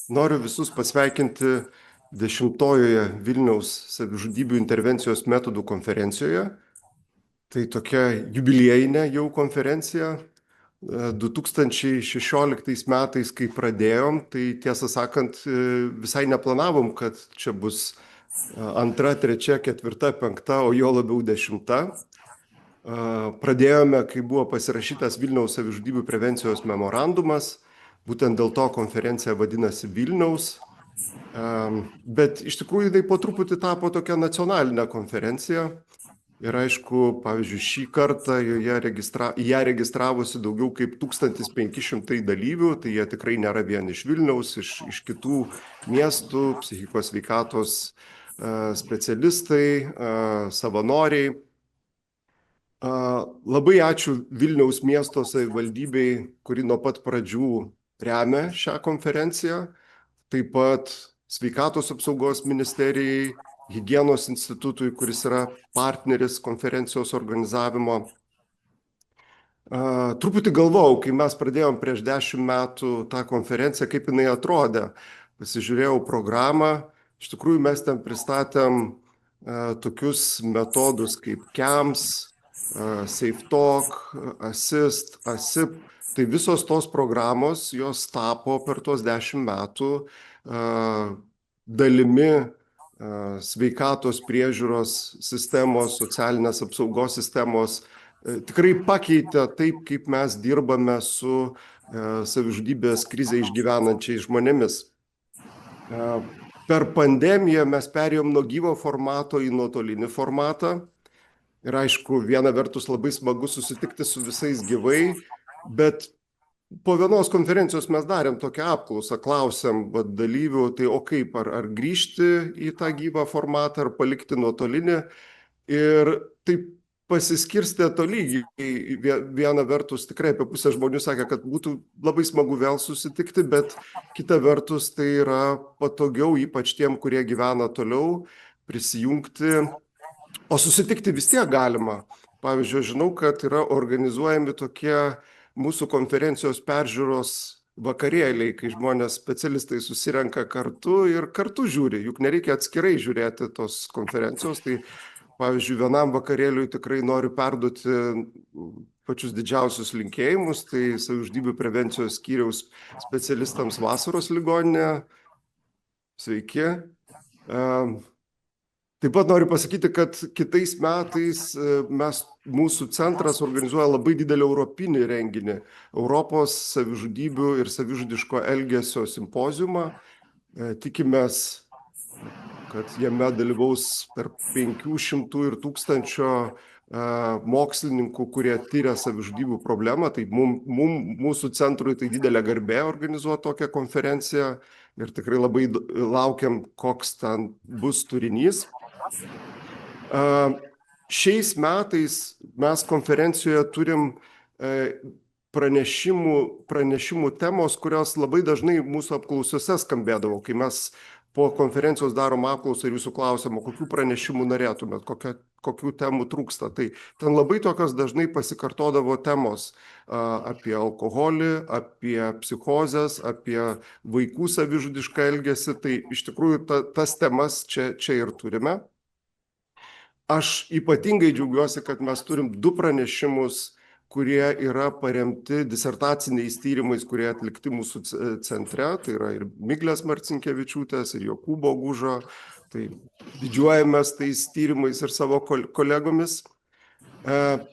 Noriu visus pasveikinti 10-ojoje Vilniaus savižudybių intervencijos metodų konferencijoje. Tai tokia jubiliejinė jau konferencija. 2016 metais, kai pradėjom, tai tiesą sakant, visai neplanavom, kad čia bus antra, trečia, ketvirta, penkta, o jo labiau 10. Pradėjome, kai buvo pasirašytas Vilniaus savižudybių prevencijos memorandumas. Būtent dėl to konferencija vadinasi Vilniaus. Bet iš tikrųjų tai po truputį tapo tokia nacionalinė konferencija. Ir aišku, pavyzdžiui, šį kartą ją registravosi daugiau kaip 1500 dalyvių, tai jie tikrai nėra vien iš Vilniaus, iš kitų miestų, psichikos sveikatos specialistai, savanoriai. Labai ačiū Vilniaus miesto savivaldybei, kuri nuo pat pradžių remia šią konferenciją. Taip pat Sveikatos apsaugos ministerijai, Higienos institutui, kuris yra partneris konferencijos organizavimo. Truputį galvojau, kai mes pradėjom prieš 10 metų tą konferenciją, kaip jinai atrodė. Pasižiūrėjau programą, iš tikrųjų mes ten pristatėm tokius metodus kaip KEMS, SafeTalk, Assist, ASIP. Tai visos tos programos, jos tapo per tuos 10 metų dalimi sveikatos priežiūros sistemos, socialinės apsaugos sistemos. Tikrai pakeitė taip, kaip mes dirbame su savižudybės krizę išgyvenančiais žmonėmis. Per pandemiją mes perėjom nuo gyvo formato į nuotolinį formatą. Ir aišku, viena vertus labai smagu susitikti su visais gyvai, bet po vienos konferencijos mes darėm tokią apklausą, klausėm dalyvių, tai o kaip, ar grįžti į tą gyvą formatą, ar palikti nuotolinį. Ir taip pasiskirstė tolygiai. Viena vertus tikrai apie pusę žmonių sakė, kad būtų labai smagu vėl susitikti, bet kita vertus tai yra patogiau, ypač tiem, kurie gyvena toliau, prisijungti. O susitikti vis tiek galima. Pavyzdžiui, žinau, kad yra organizuojami tokie mūsų konferencijos peržiūros vakarėliai, kai žmonės specialistai susirenka kartu ir kartu žiūri, juk nereikia atskirai žiūrėti tos konferencijos. Tai pavyzdžiui, vienam vakarėliui tikrai noriu perduoti pačius didžiausius linkėjimus, tai savižudybių prevencijos skyriaus specialistams Vasaros ligoninėje. Sveiki. Taip pat noriu pasakyti, kad kitais metais mūsų centras organizuoja labai didelį europinį renginį, Europos savižudybių ir savižudiško elgesio simpoziumą. Tikimės, kad jame dalyvaus tarp 500 ir 1000 mokslininkų, kurie tyria savižudybių problemą. Tai mūsų centrui tai didelė garbė organizuoti tokią konferenciją ir tikrai labai laukiam, koks ten bus turinys. Šiais metais mes konferencijoje turim pranešimų temos, kurios labai dažnai mūsų apklausose skambėdavo, kai mes po konferencijos darom apklausą ir jūsų klausimą, kokių pranešimų norėtumėt, kokių temų trūksta. Tai ten labai tokios dažnai pasikartodavo temos apie alkoholį, apie psichozes, apie vaikų savižudišką elgesį. Tai iš tikrųjų tas temas čia ir turime. Aš ypatingai džiaugiuosi, kad mes turim 2 pranešimus, kurie yra paremti disertaciniais tyrimais, kurie atlikti mūsų centre. Tai yra ir Miglės Marcinkevičiūtės, ir Jokūbo Gužo. Tai didžiuojamės tais tyrimais ir savo kolegomis.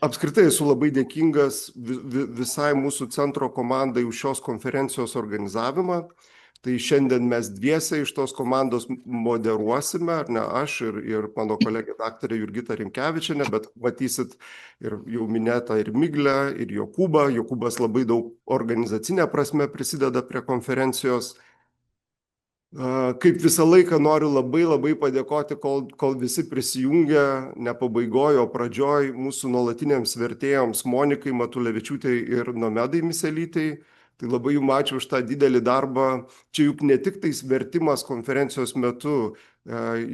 Apskritai esu labai dėkingas visai mūsų centro komandai už šios konferencijos organizavimą. Tai šiandien mes dviese iš tos komandos moderuosime, ar ne, aš ir mano kolegė daktarė Jurgita Rimkevičienė, bet matysit ir jau minėta ir Miglę, ir Jokūbą. Jokūbas labai daug organizacinė prasme prisideda prie konferencijos. Kaip visą laiką noriu labai padėkoti, kol visi prisijungia, ne pabaigoje, o pradžioj mūsų nuolatiniams vertėjams Monikai Matulevičiūtei ir Nomedai Miselytei. Tai labai jums ačiū už tą didelį darbą. Čia juk ne tik tais vertimas konferencijos metu,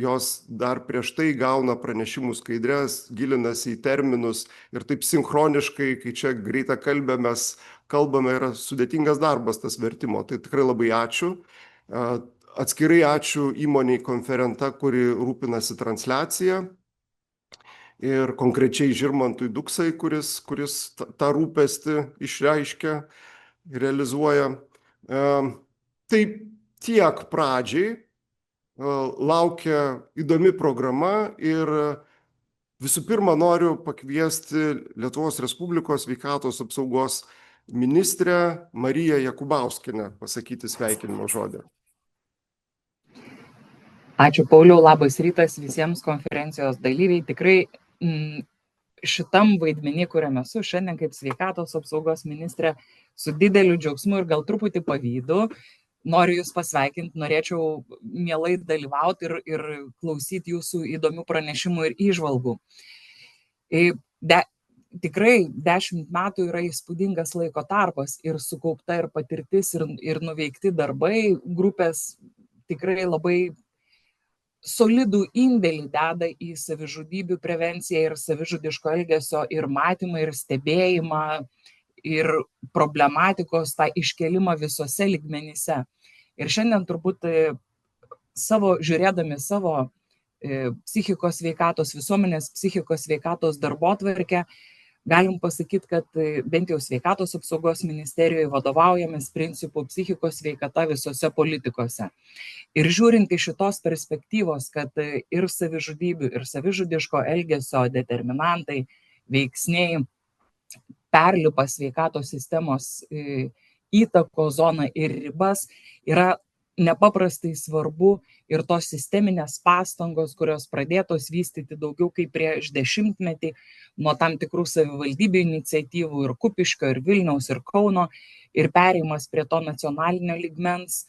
jos dar prieš tai gauna pranešimų skaidres, gilinasi į terminus ir taip sinchroniškai, kai čia greitakalbė mes kalbame, yra sudėtingas darbas tas vertimo. Tai tikrai labai ačiū. Atskirai ačiū įmoniai Konferenta, kuri rūpinasi transliacija. Ir konkrečiai Žirmantui Duksai, kuris tą rūpestį išreiškia, realizuoja. Tai tiek pradžiai. Laukia įdomi programa ir visų pirma noriu pakviesti Lietuvos Respublikos sveikatos apsaugos ministrę Mariją Jakubauskienę pasakyti sveikinimo žodį. Ačiū, Pauliau, labas rytas visiems konferencijos dalyviai. Tikrai šitam vaidmenį, kuriame esu šiandien kaip sveikatos apsaugos ministrė, su dideliu džiaugsmu ir gal truputį pavydu, noriu Jūs pasveikinti, norėčiau mielai dalyvauti ir klausyti Jūsų įdomių pranešimų ir įžvalgų. Tikrai 10 metų yra įspūdingas laiko tarpas ir sukaupta ir patirtis ir nuveikti darbai, grupės tikrai labai solidų indėlį deda į savižudybių prevenciją ir savižudiško elgesio ir matymą ir stebėjimą ir problematikos tą iškelimą visose lygmenyse. Ir šiandien turbūt žiūrėdami savo psichikos sveikatos, visuomenės psichikos sveikatos darbotvarkę, galim pasakyti, kad bent jau sveikatos apsaugos ministerijoje vadovaujamės principų psichikos sveikata visose politikose. Ir žiūrint iš šitos perspektyvos, kad ir savižudybių, ir savižudiško elgesio determinantai, veiksniai perlipa sveikatos sistemos įtako zoną ir ribas, yra nepaprastai svarbu ir tos sisteminės pastangos, kurios pradėtos vystyti daugiau kaip prieš 10-metį nuo tam tikrų savivaldybių iniciatyvų ir Kupiškio, ir Vilniaus, ir Kauno, ir perėjimas prie to nacionalinio lygmens,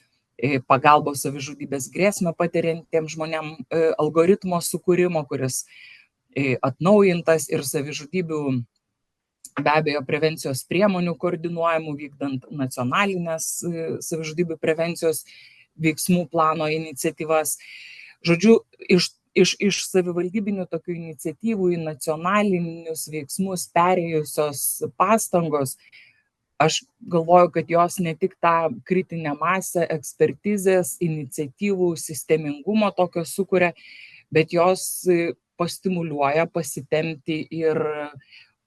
pagalbos savižudybės grėsmę patiriantiems žmonėms algoritmo sukūrimo, kuris atnaujintas ir savižudybių be abejo prevencijos priemonių koordinuojamų vykdant nacionalinės savižudybių prevencijos veiksmų plano iniciatyvas. Žodžiu, iš savivaldybinių tokių iniciatyvų į nacionalinius veiksmus perėjusios pastangos, aš galvoju, kad jos ne tik tą kritinę masę, ekspertizės, iniciatyvų, sistemingumo tokio sukuria, bet jos pastimuliuoja pasitempti ir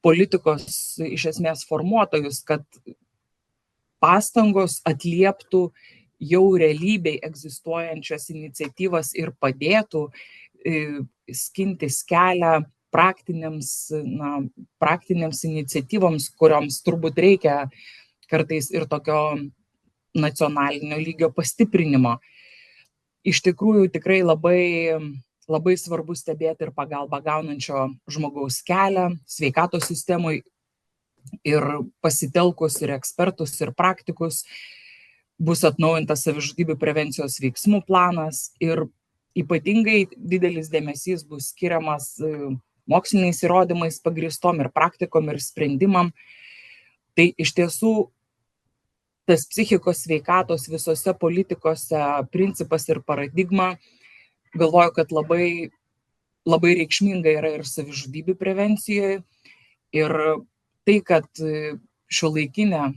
politikos iš esmės formuotojus, kad pastangos atlieptų jau realybėj egzistuojančias iniciatyvas ir padėtų skintis kelią praktinėms iniciatyvoms, kurioms turbūt reikia kartais ir tokio nacionalinio lygio pastiprinimo. Iš tikrųjų, tikrai labai svarbu stebėti ir pagalbą gaunančio žmogaus kelią sveikatos sistemui ir pasitelkus ir ekspertus, ir praktikus bus atnaujintas savižudybių prevencijos veiksmų planas ir ypatingai didelis dėmesys bus skiriamas moksliniais įrodymais pagrįstom ir praktikom ir sprendimam. Tai iš tiesų tas psichikos sveikatos visose politikose principas ir paradigma, galvoju, kad labai reikšminga yra ir savižudybių prevencijoje. Ir tai, kad šiuolaikinė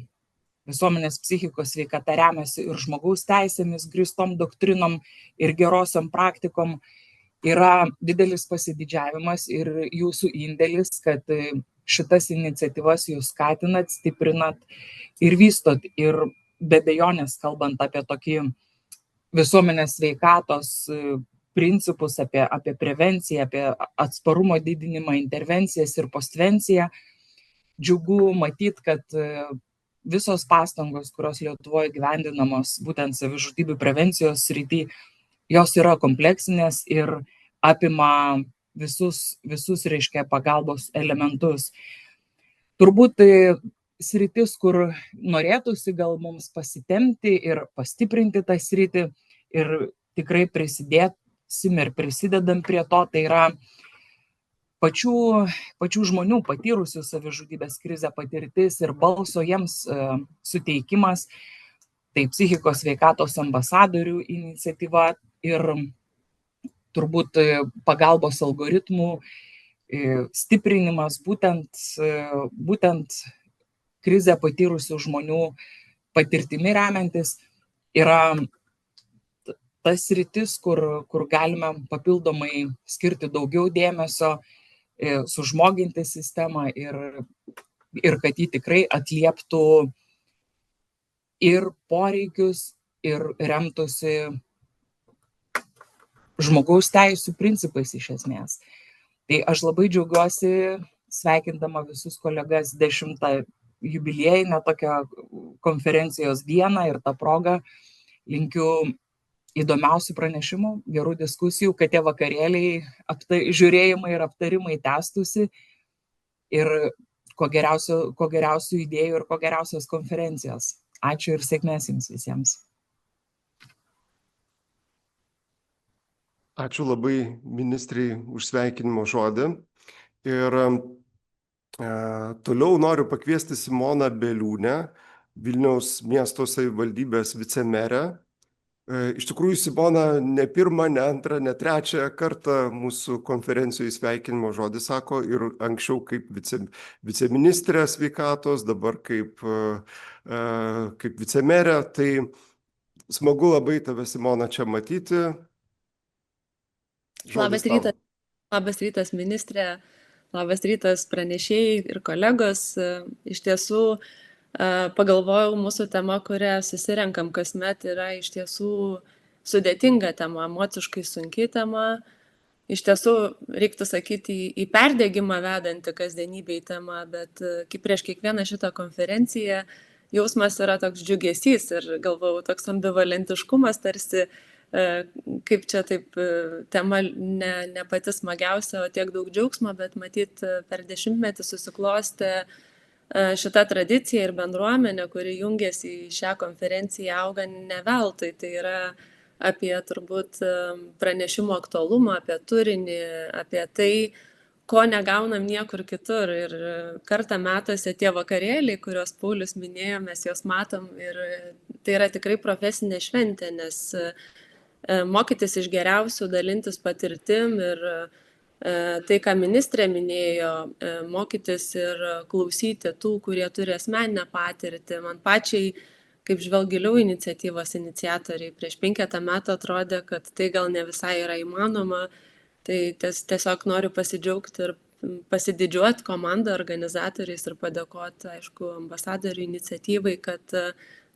visuomenės psichikos sveikata remiasi ir žmogaus teisėmis grįstom doktrinom ir gerosiom praktikom, yra didelis pasididžiavimas ir jūsų indėlis, kad šitas iniciatyvas jūs skatinat, stiprinat ir vystot. Ir be abejonės, kalbant apie tokį visuomenės sveikatos principus, apie prevenciją, apie atsparumo didinimą, intervencijas ir postvenciją, džiugu matyti, kad visos pastangos, kurios Lietuvoje gyvendinamos būtent savižudybių prevencijos srity, jos yra kompleksinės ir apima visus reiškia pagalbos elementus. Turbūt sritis, kur norėtųsi gal mums pasitempti ir pastiprinti tą sritį ir tikrai prisidėsim ir prisidedam prie to, tai yra pačių žmonių patyrusių savižudybės krizę patirtis ir balso jiems suteikimas, tai psichikos sveikatos ambasadorių iniciatyva ir turbūt pagalbos algoritmų stiprinimas būtent krizę patyrusių žmonių patirtimi remiantis yra tas sritis, kur galime papildomai skirti daugiau dėmesio, sužmoginti sistemą ir kad ji tikrai atlieptų ir poreikius, ir remtųsi žmogaus teisų principais iš esmės. Tai aš labai džiaugiuosi, sveikindama visus kolegas 10 jubiliejinę tokią konferencijos dieną ir tą progą linkiu įdomiausių pranešimų, gerų diskusijų, kad tie vakarėliai, žiūrėjimai ir aptarimai tęstųsi ir kuo geriausių idėjų ir kuo geriausios konferencijos. Ačiū ir sėkmės jums visiems. Ačiū labai ministrei už sveikinimo žodį. Ir toliau noriu pakviesti Simoną Beliūnę, Vilniaus miesto savivaldybės vicemerę. Iš tikrųjų, Simona ne pirmą, ne antrą, ne trečią kartą mūsų konferencijoje sveikinimo žodį sako ir anksčiau kaip viceministrė sveikatos, dabar kaip vicemerė. Tai smagu labai tave, Simona, čia matyti. Labas rytas. Labas rytas, ministrė. Labas rytas, pranešėjai ir kolegos. Iš tiesų, pagalvojau, mūsų tema, kurią susirenkam kasmet, yra iš tiesų sudėtinga tema, emociškai sunki tema. Iš tiesų, reiktų sakyti, į perdegimą vedanti kasdienybėj tema, bet prieš kiekvieną šitą konferenciją jausmas yra toks džiugesys ir galvojau, toks ambivalentiškumas tarsi, kaip čia taip tema ne pati smagiausia, o tiek daug džiaugsmo, bet matyt per 10-metį susiklostė šita tradicija ir bendruomenė, kuri jungiasi į šią konferenciją, auga ne veltui. Tai yra apie turbūt pranešimo aktualumą, apie turinį, apie tai, ko negaunam niekur kitur. Ir kartą metuose tie vakarėliai, kuriuos Paulius minėjo, mes juos matom ir tai yra tikrai profesinė šventė, nes mokytis iš geriausių, dalintis patirtim ir tai, ką ministrė minėjo, mokytis ir klausyti tų, kurie turi asmeninę patirtį. Man pačiai, kaip žvelgiliau iniciatyvos iniciatoriai, prieš 5 metų atrodė, kad tai gal ne visai yra įmanoma. Tai tiesiog noriu pasidžiaugti ir pasididžiuoti komandą, organizatoriais ir padėkoti, aišku, ambasadorių iniciatyvai, kad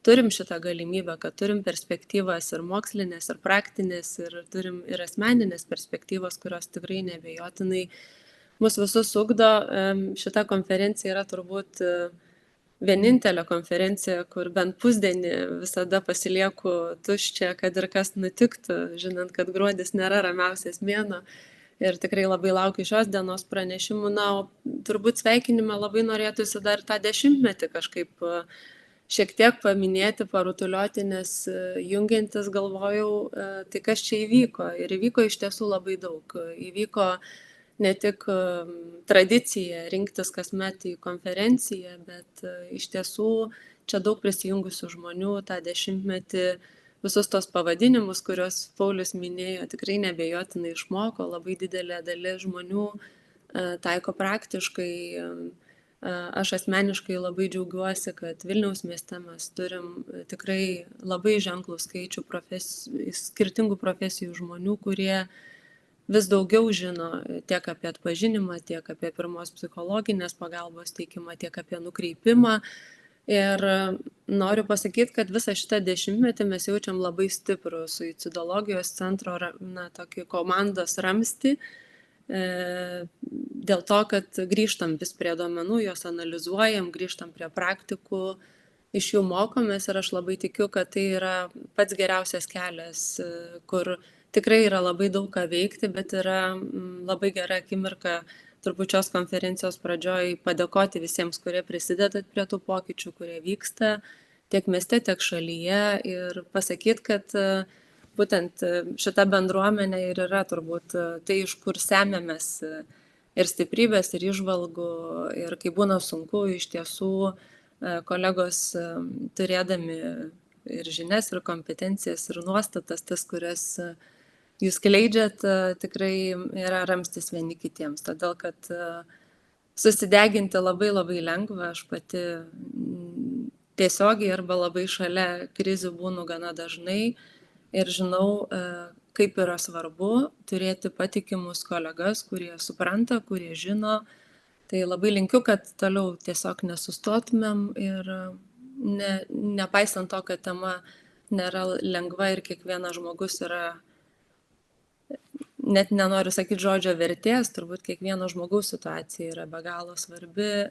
turim šitą galimybę, kad turim perspektyvas ir mokslinės, ir praktinės, ir turim ir asmeninės perspektyvos, kurios tikrai neabejotinai mus visus ugdo. Šita konferencija yra turbūt vienintelė konferencija, kur bent pusdienį visada pasilieku tuščia, kad ir kas nutiktų, žinant, kad gruodis nėra ramiausias mėnuo. Ir tikrai labai laukiu šios dienos pranešimų. Na, o turbūt sveikinime labai norėtųsi dar tą 10-metį kažkaip šiek tiek paminėti, parutulioti, nes jungiantis galvojau, tai kas čia įvyko. Ir įvyko iš tiesų labai daug. Įvyko ne tik tradicija rinktis kasmet į konferenciją, bet iš tiesų čia daug prisijungusių žmonių tą 10-metį visus tos pavadinimus, kuriuos Paulius minėjo, tikrai neabejotinai išmoko. Labai didelė dalis žmonių taiko praktiškai. Aš asmeniškai labai džiaugiuosi, kad Vilniaus mieste mes turim tikrai labai ženklų skaičių skirtingų profesijų žmonių, kurie vis daugiau žino tiek apie atpažinimą, tiek apie pirmos psichologinės pagalbos teikimą, tiek apie nukreipimą. Ir noriu pasakyti, kad visą šitą 10-metį mes jaučiam labai stiprų suicidologijos centro tokį komandos ramstį. Dėl to, kad grįžtam vis prie duomenų, juos analizuojam, grįžtam prie praktikų, iš jų mokomės ir aš labai tikiu, kad tai yra pats geriausias kelias, kur tikrai yra labai daug ką veikti, bet yra labai gera akimirka turbūt šios konferencijos pradžioj padėkoti visiems, kurie prisidedat prie tų pokyčių, kurie vyksta tiek mieste, tiek šalyje ir pasakyti, kad būtent šita bendruomenė ir yra turbūt tai, iš kur semiamės ir stiprybės, ir įžvalgų, ir kai būna sunku, iš tiesų kolegos turėdami ir žinias, ir kompetencijas, ir nuostatas, tas, kurias jūs skleidžiat, tikrai yra ramstis vieni kitiems. Todėl, kad susideginti labai labai lengva, aš pati tiesiogiai arba labai šalia krizių būnu gana dažnai. ir žinau, kaip yra svarbu turėti patikimus kolegas, kurie supranta, kurie žino. Tai labai linkiu, kad toliau tiesiog nesustotumėm ir nepaisant to, kad tema nėra lengva ir kiekvienas žmogus yra, net nenoriu sakyti žodžio vertės, turbūt kiekvieno žmogaus situacija yra be galo svarbi.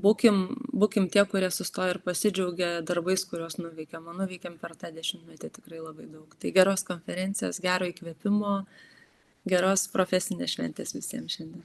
Būkim tie, kurie sustoja ir pasidžiaugia darbais, kuriuos nuveikėm. O nuveikėm per tą 10-metį tikrai labai daug. Tai geros konferencijos, gero įkvėpimo, geros profesinės šventės visiems šiandien.